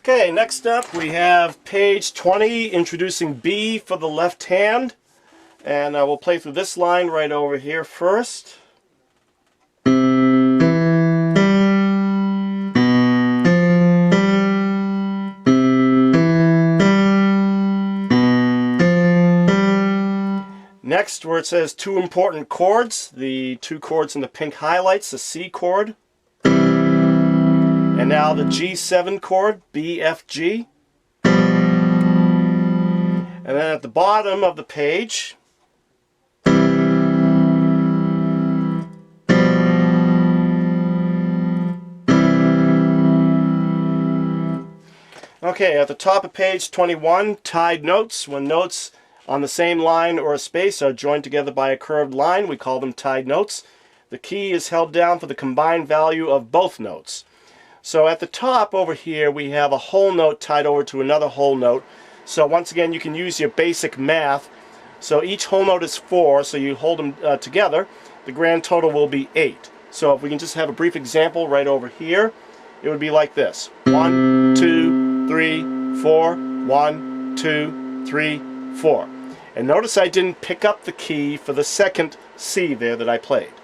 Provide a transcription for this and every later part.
Okay, next up we have page 20, introducing B for the left hand. And we'll play through this line right over here first. Next, where it says two important chords, the two chords in the pink highlights, the C chord, and now the G7 chord, B, F, G. And then at the bottom of the page, okay, at the top of page 21, tied notes. When notes on the same line or a space are joined together by a curved line, we call them tied notes. The key is held down for the combined value of both notes. So at the top over here we have a whole note tied over to another whole note. So once again you can use your basic math. So each whole note is 4, so you hold them together. The grand total will be 8. So if we can just have a brief example right over here, it would be like this. 1, 2, 3, 4, 1, 2, 3, 4. And notice I didn't pick up the key for the second C there that I played.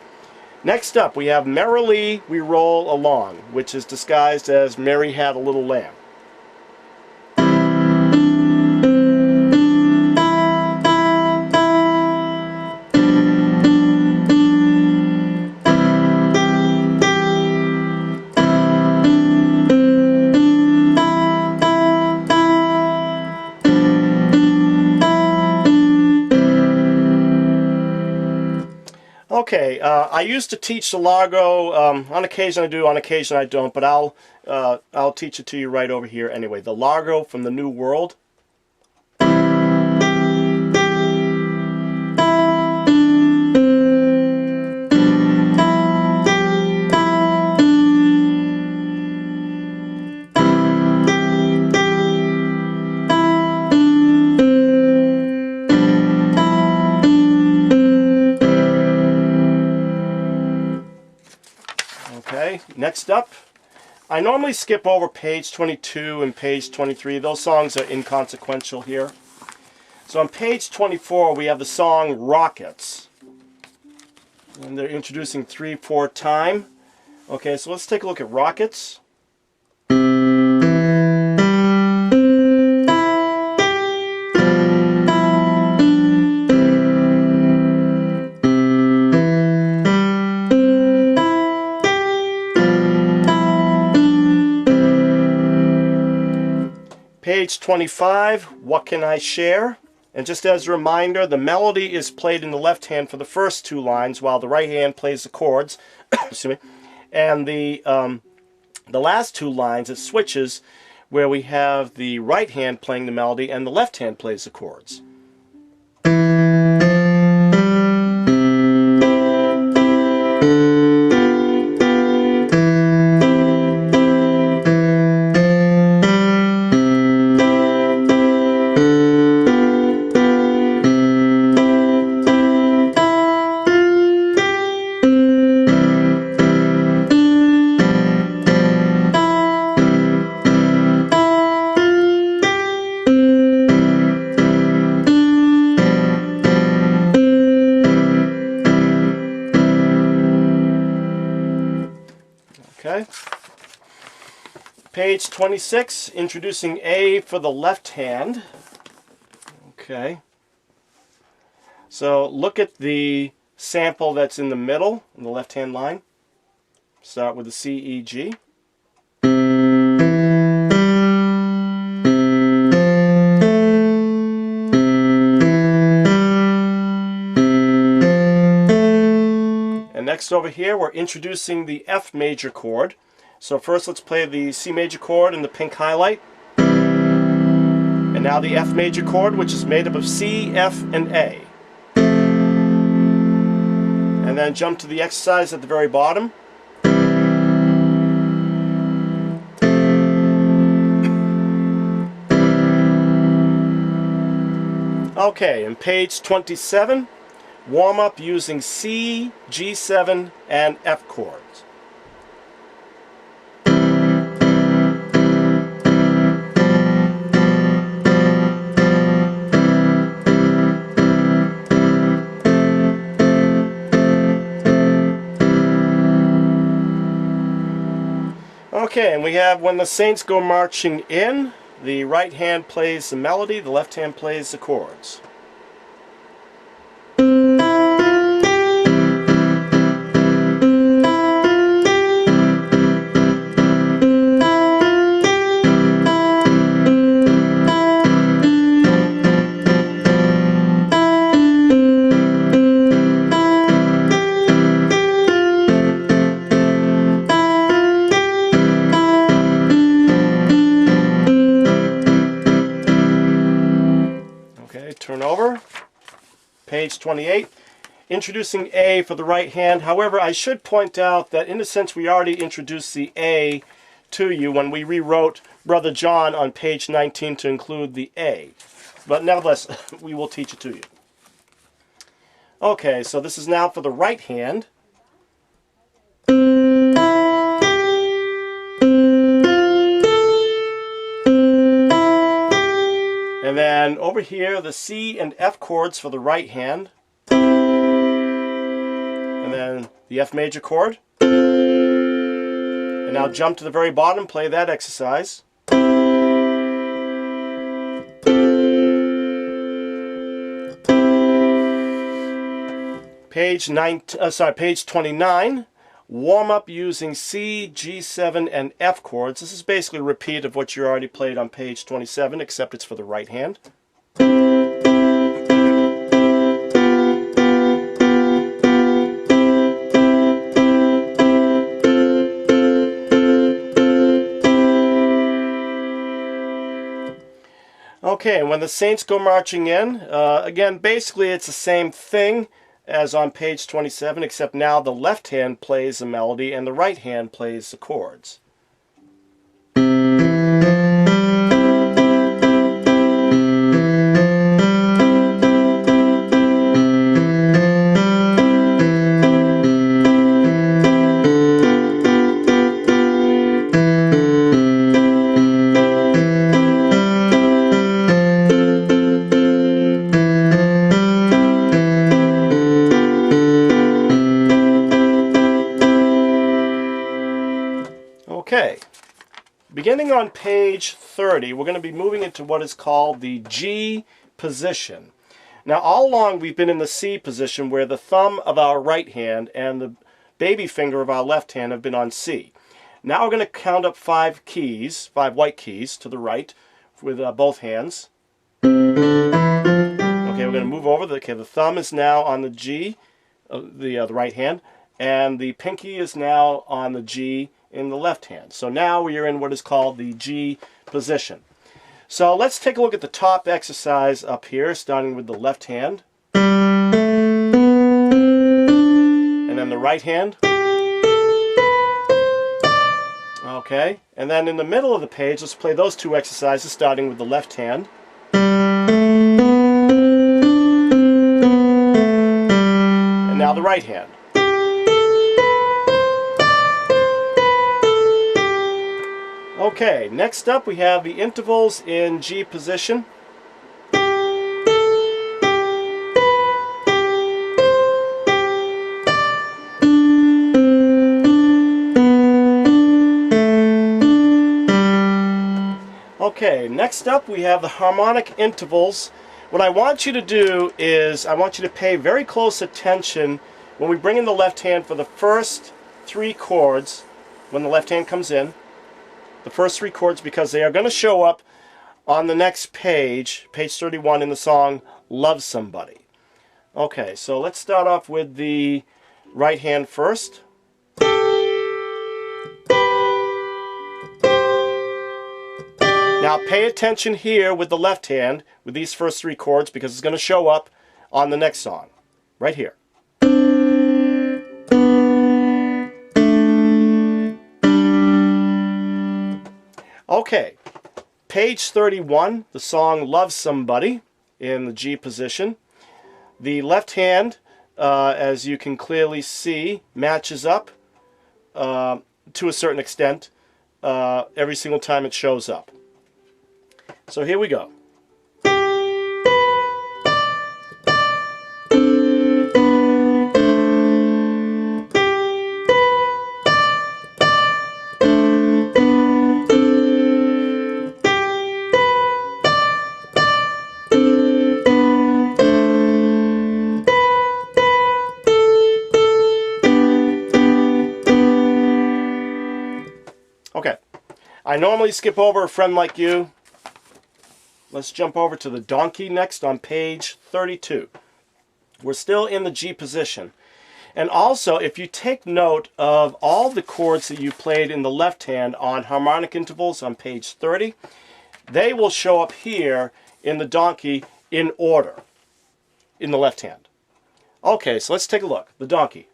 Next up we have Merrily We Roll Along, which is disguised as Mary Had a Little Lamb. Okay, I used to teach the Largo. On occasion I do, on occasion I don't, but I'll teach it to you right over here anyway. The Largo from the New World. Okay, next up, I normally skip over page 22 and page 23. Those songs are inconsequential here. So on page 24 we have the song Rockets. And they're introducing 3/4 time. Okay, so let's take a look at Rockets. Page 25, What Can I Share? And just as a reminder, the melody is played in the left hand for the first two lines, while the right hand plays the chords. Excuse me. And the last two lines, it switches, where we have the right hand playing the melody and the left hand plays the chords. Okay. Page 26, introducing A for the left hand. Okay. So look at the sample that's in the middle, in the left-hand line. Start with the C, E, G. Next over here we're introducing the F major chord. So first let's play the C major chord in the pink highlight. And now the F major chord, which is made up of C, F, and A. And then jump to the exercise at the very bottom. Okay, in page 27, warm up using C, G7, and F chords. Okay, and we have When the Saints Go Marching In. The right hand plays the melody, the left hand plays the chords. Okay, turn over. Page 28. Introducing A for the right hand. However, I should point out that in a sense we already introduced the A to you when we rewrote Brother John on page 19 to include the A. But nevertheless, we will teach it to you. Okay, so this is now for the right hand. And then over here, the C and F chords for the right hand. And then the F major chord. And now jump to the very bottom, play that exercise. Page 29. Warm up using C, G7, and F chords. This is basically a repeat of what you already played on page 27, except it's for the right hand. Okay, and When the Saints Go Marching In, again, basically it's the same thing as on page 27, except now the left hand plays the melody and the right hand plays the chords. Okay, beginning on page 30, we're going to be moving into what is called the G position. Now, all along we've been in the C position where the thumb of our right hand and the baby finger of our left hand have been on C. Now we're going to count up 5 keys, 5 white keys to the right with both hands. Okay, we're going to move over. The thumb is now on the G, the right hand, and the pinky is now on the G in the left hand. So now we are in what is called the G position. So let's take a look at the top exercise up here, starting with the left hand. And then the right hand. Okay, and then in the middle of the page, let's play those 2 exercises, starting with the left hand. And now the right hand. Okay, next up we have the intervals in G position. Okay, next up we have the harmonic intervals. What I want you to do is I want you to pay very close attention when we bring in the left hand for the first 3 chords, when the left hand comes in. The first 3 chords, because they are going to show up on the next page, page 31, in the song Love Somebody. Okay, so let's start off with the right hand first. Now pay attention here with the left hand with these first 3 chords, because it's going to show up on the next song, right here. Okay, page 31, the song Love Somebody in the G position. The left hand, as you can clearly see, matches up to a certain extent every single time it shows up. So here we go. Okay, I normally skip over a friend like you. Let's jump over to the donkey next on page 32. We're still in the G position. And also, if you take note of all the chords that you played in the left hand on harmonic intervals on page 30, they will show up here in the donkey in order in the left hand. Okay, so let's take a look. The donkey.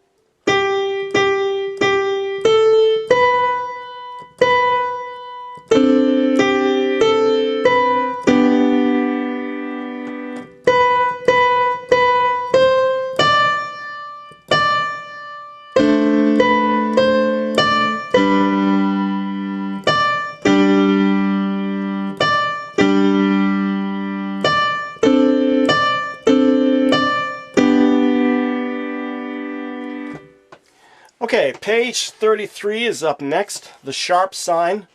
Okay, page 33 is up next. The sharp sign.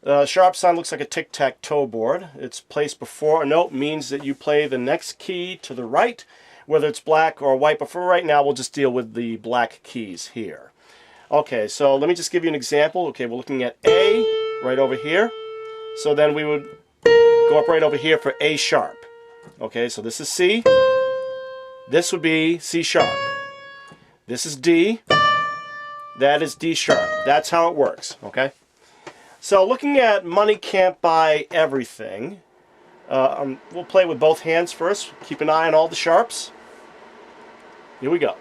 The sharp sign looks like a tic-tac-toe board. It's placed before a note, means that you play the next key to the right, whether it's black or white. But for right now, we'll just deal with the black keys here. Okay, so let me just give you an example. Okay, we're looking at A right over here. So then we would go up right over here for A sharp. Okay, so this is C. This would be C sharp. This is D. That is D sharp. That's how it works, okay? So looking at Money Can't Buy Everything, we'll play with both hands first. Keep an eye on all the sharps. Here we go.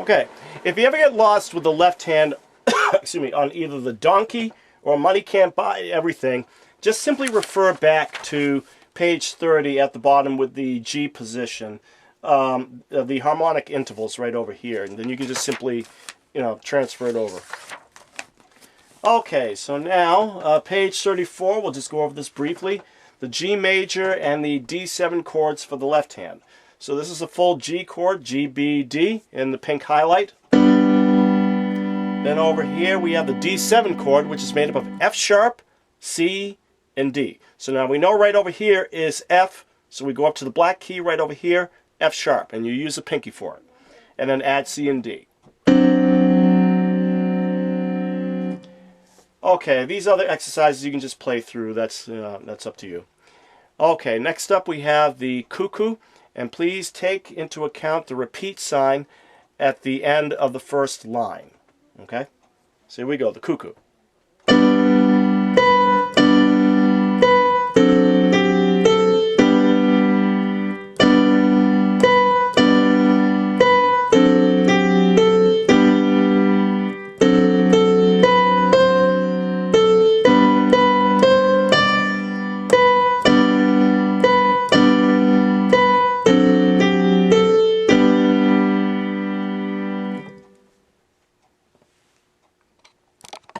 Okay, if you ever get lost with the left hand, excuse me, on either the donkey or Money Can't Buy Everything, just simply refer back to page 30 at the bottom with the G position, the harmonic intervals right over here, and then you can just simply, transfer it over. Okay, so now page 34, we'll just go over this briefly. The G major and the D7 chords for the left hand. So this is a full G chord, G, B, D, in the pink highlight. Then over here we have the D7 chord, which is made up of F sharp, C, and D. So now we know right over here is F, so we go up to the black key right over here, F sharp, and you use a pinky for it. And then add C and D. Okay, these other exercises you can just play through. That's up to you. Okay, next up we have the cuckoo. And please take into account the repeat sign at the end of the first line. Okay? So here we go, the cuckoo.